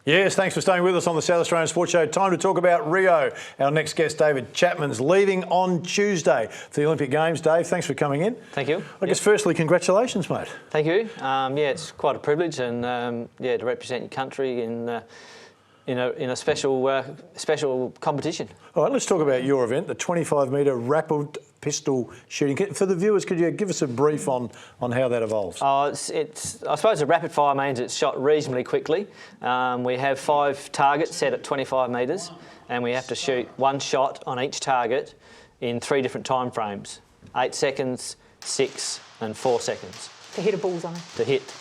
Yes, thanks for staying with us on the South Australian Sports Show. Time to talk about Rio. Our next guest, David Chapman's leaving on Tuesday for the Olympic Games. Dave, thanks for coming in. Thank you. I guess firstly, congratulations, mate. Thank you. It's quite a privilege, and to represent your country in a special competition. All right, let's talk about your event, the 25-metre rapid pistol shooting. For the viewers, could you give us a brief on how that evolves? I suppose a rapid fire means it's shot reasonably quickly. We have 5 targets set at 25 metres, and we have to shoot one shot on each target in 3 different time frames: 8 seconds, 6 and 4 seconds. To hit a bullseye?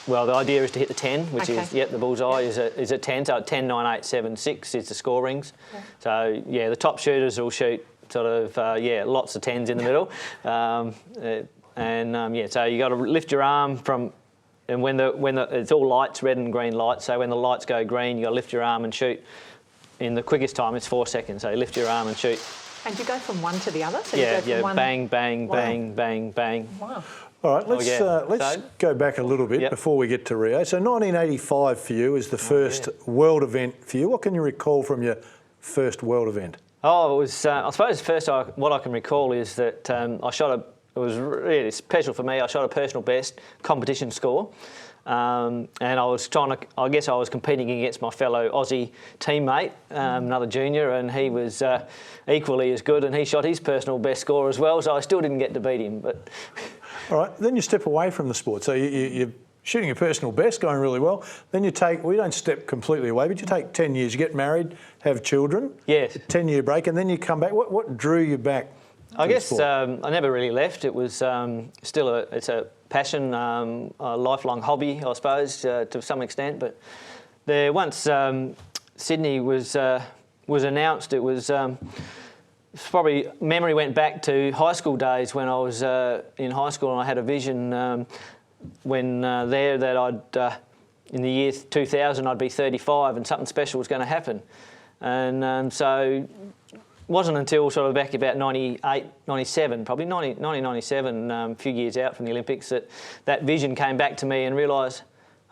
Well, the idea is to hit the 10, which is, the bullseye is at 10, so 10, 9, 8, 7, 6 is the score rings. Yeah. So, the top shooters will shoot sort of, lots of 10s in the middle. So you got to lift your arm from, and when it's all lights, red and green lights, so when the lights go green, you got to lift your arm and shoot. In the quickest time, it's 4 seconds, so you lift your arm and shoot. And you go from one to the other? So bang, bang, bang, bang, bang. Wow. All right, let's go back a little bit before we get to Rio. So 1985 for you is the first world event for you. What can you recall from your first world event? Oh, it was, I suppose what I can recall is that it was really special for me. I shot a personal best competition score. And I was competing against my fellow Aussie teammate, another junior, and he was equally as good, and he shot his personal best score as well, so I still didn't get to beat him. But all right, then you step away from the sport. So you're shooting your personal best, going really well. Then you don't step completely away, but you take 10 years. You get married, have children. Yes. 10-year break, and then you come back. What drew you back? I guess I never really left. It was it's a passion, a lifelong hobby, I suppose, to some extent. But once Sydney was announced, it was probably memory went back to high school days when I was in high school, and I had a vision that I'd in the year 2000 I'd be 35 and something special was going to happen, and so. It wasn't until sort of back about 98, 97, probably 1997, a few years out from the Olympics, that vision came back to me and realised,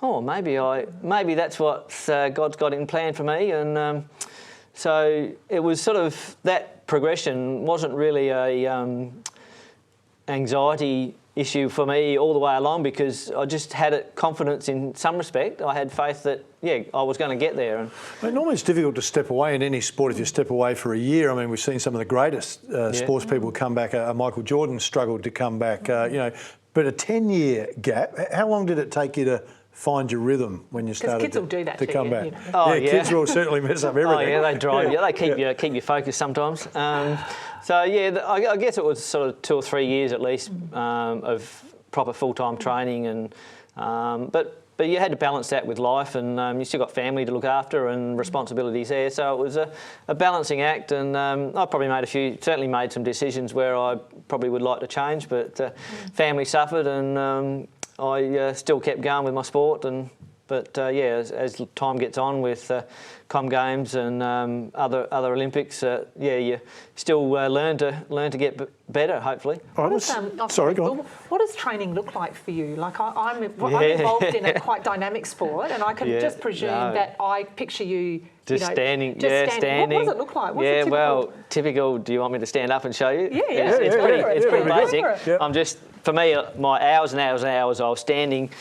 maybe that's what God's got in plan for me. And so it was sort of, that progression wasn't really a anxiety issue for me all the way along, because I just had confidence in some respect. I had faith that, I was going to get there. And normally it's difficult to step away in any sport if you step away for a year. I mean, we've seen some of the greatest sports people come back. Michael Jordan struggled to come back, but a 10-year gap, how long did it take you to find your rhythm when you started kids will do that to come back? Kids will certainly mess up everything. They drive you. They keep you focused sometimes. I guess it was sort of 2 or 3 years at least of proper full-time training, and but you had to balance that with life, and you still got family to look after and responsibilities there. So it was a balancing act, and I probably certainly made some decisions where I probably would like to change, but family suffered, and I still kept going with my sport, as time gets on with Com Games and other Olympics, you still learn to get better, hopefully. Go on. What does training look like for you? Like I'm involved in a quite dynamic sport, and I can just presume that I picture you. Standing. What does it look like? Typical. Do you want me to stand up and show you? It's pretty basic. I'm just, for me, my hours and hours and hours, I was standing,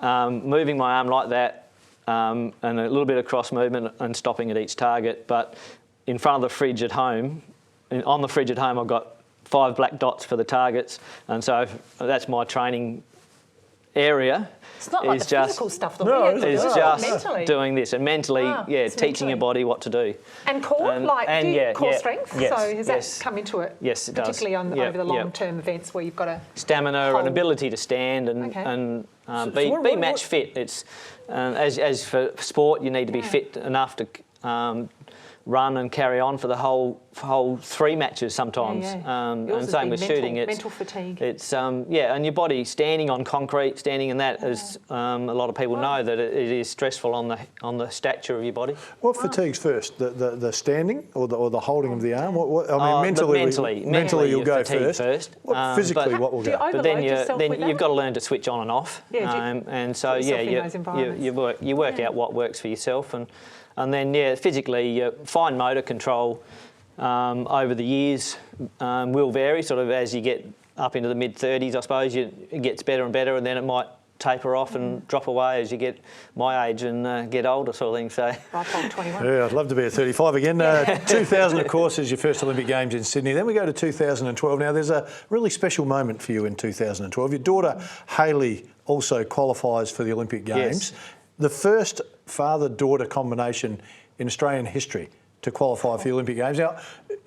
moving my arm like that, and a little bit of cross movement and stopping at each target. But in front of the fridge at home, on the fridge at home, I've got 5 black dots for the targets, and so that's my training area. It's not like the physical stuff. It's just doing this and mentally, teaching your body what to do. And core, core strength. Yes, so has that come into it? Yes, it does. Particularly over the long-term events where you've got a stamina and ability to stand and be match fit. It's as for sport, you need to be fit enough to run and carry on for the whole 3 matches sometimes. And same with shooting. It's mental fatigue. It's and your body standing on concrete, standing in that, as a lot of people know that it is stressful on the stature of your body. What fatigues first, the standing or the holding of the arm? Mentally you'll go first. Physically, what will go? But then you've got to learn to switch on and off. And so you work out what works for yourself, and And then, physically, fine motor control over the years will vary, sort of as you get up into the mid-30s, I suppose. It gets better and better, and then it might taper off and drop away as you get my age and get older, sort of thing. So, Right on 21. Yeah, I'd love to be at 35 again. 2000, of course, is your first Olympic Games in Sydney. Then we go to 2012. Now, there's a really special moment for you in 2012. Your daughter, Hayley, also qualifies for the Olympic Games. Yes. The first father-daughter combination in Australian history to qualify for the Olympic Games. Now,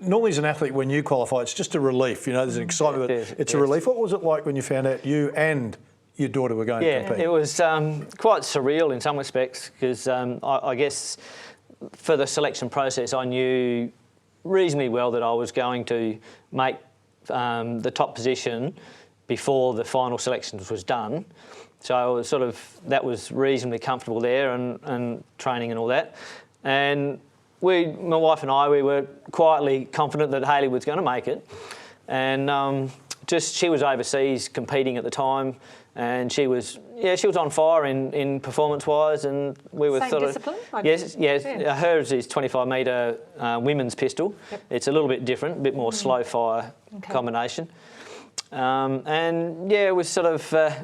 normally as an athlete, when you qualify, it's just a relief. You know, there's an excitement, but it's a relief. What was it like when you found out you and your daughter were going to compete? Yeah, it was quite surreal in some respects, because I guess for the selection process, I knew reasonably well that I was going to make the top position before the final selections was done. So I was that was reasonably comfortable there, and training and all that. And my wife and I, we were quietly confident that Hayley was going to make it. And she was overseas competing at the time, and she was on fire in performance-wise, and we were Same discipline? Yes. Yeah. Hers is 25-metre women's pistol. Yep. It's a little bit different, a bit more slow fire combination. And it was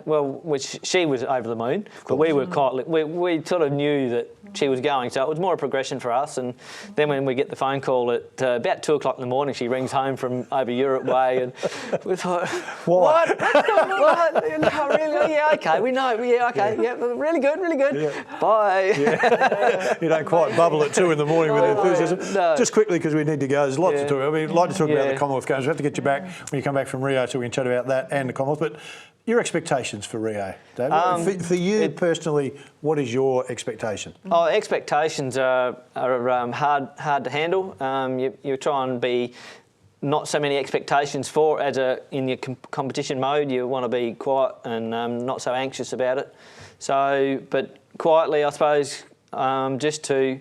which she was over the moon, but we were we sort of knew that she was going, so it was more a progression for us. And then when we get the phone call at about 2 o'clock in the morning, she rings home from over Europe way, and we thought, what? What? No, really? Yeah, okay, we know. Yeah, okay, yeah, really good. Yeah. Bye. Yeah. You don't quite bubble at 2 in the morning with enthusiasm. No. Just quickly, because we need to go. There's a lot to talk about. We'd like to talk about the Commonwealth Games. We have to get you back when you come back from Rio, so we can chat about that and the Commonwealth. But your expectations for Rio, David? For you personally, what is your expectation? Oh, expectations are hard to handle. You try and be not so many expectations in your competition mode. You want to be quiet and not so anxious about it. So, but quietly, I suppose, just to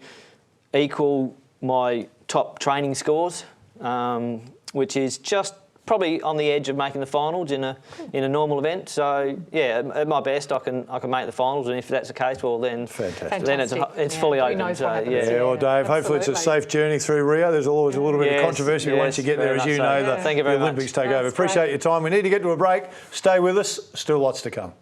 equal my top training scores, which is just probably on the edge of making the finals in a normal event. So at my best, I can make the finals, and if that's the case, well then, fantastic. Then it's fully open. So well, Dave, hopefully it's a safe journey through Rio. There's always a little bit of controversy, but once you get there, as you know, the Thank you very Olympics much. take over. Appreciate your time. We need to get to a break. Stay with us. Still lots to come.